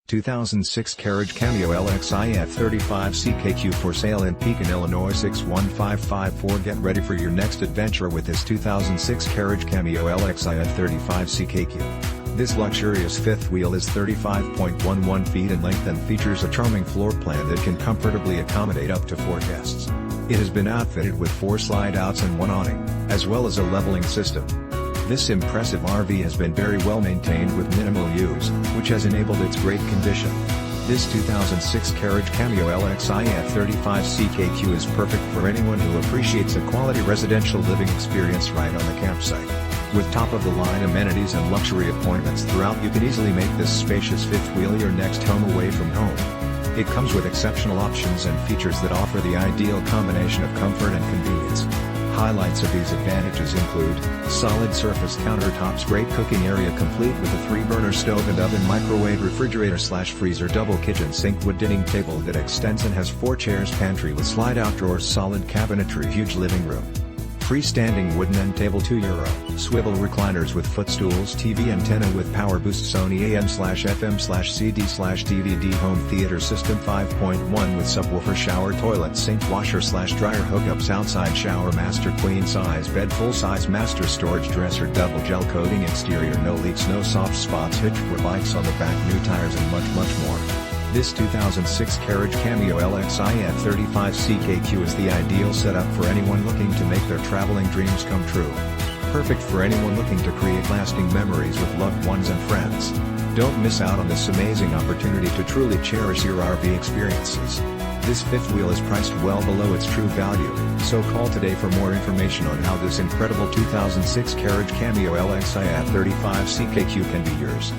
2006 Carriage Cameo LXI F35CKQ for sale in Pekin, Illinois 61554. Get ready for your next adventure with this 2006 Carriage Cameo LXI F35CKQ. This luxurious fifth wheel is 35.11 feet in length and features a charming floor plan that can comfortably accommodate up to 4 guests. It has been outfitted with 4 slide-outs and 1 awning, as well as a leveling system. This impressive RV has been very well maintained with minimal use, which has enabled its great condition. This 2006 Carriage Cameo LXI F35CKQ is perfect for anyone who appreciates a quality residential living experience right on the campsite. With top-of-the-line amenities and luxury appointments throughout, you can easily make this spacious fifth wheel your next home away from home. It comes with exceptional options and features that offer the ideal combination of comfort and convenience. Highlights of these advantages include solid surface countertops, great cooking area complete with a 3-burner stove and oven, microwave refrigerator / freezer double kitchen sink, wood dining table that extends and has 4 chairs, pantry with slide-out drawers, solid cabinetryHuge living room. Freestanding wooden end table, €2. Swivel recliners with footstools, TV antenna with power, BoostSony AM/FM/CD/DVD home theater system 5.1 with SubwooferShowerToilet SinkWasher / dryer, hookups outside, ShowerMaster queen size bed, full size master storage, DresserDouble gel coating, ExteriorNo, LeaksNo, soft SpotsHitch for bikes on the back, new tires and much more. This 2006 Carriage Cameo LXI F35CKQ is the ideal setup for anyone looking to make their traveling dreams come true. Perfect for anyone looking to create lasting memories with loved ones and friends. Don't miss out on this amazing opportunity to truly cherish your RV experiences. This fifth wheel is priced well below its true value, so call today for more information on how this incredible 2006 Carriage Cameo LXI F35CKQ can be yours.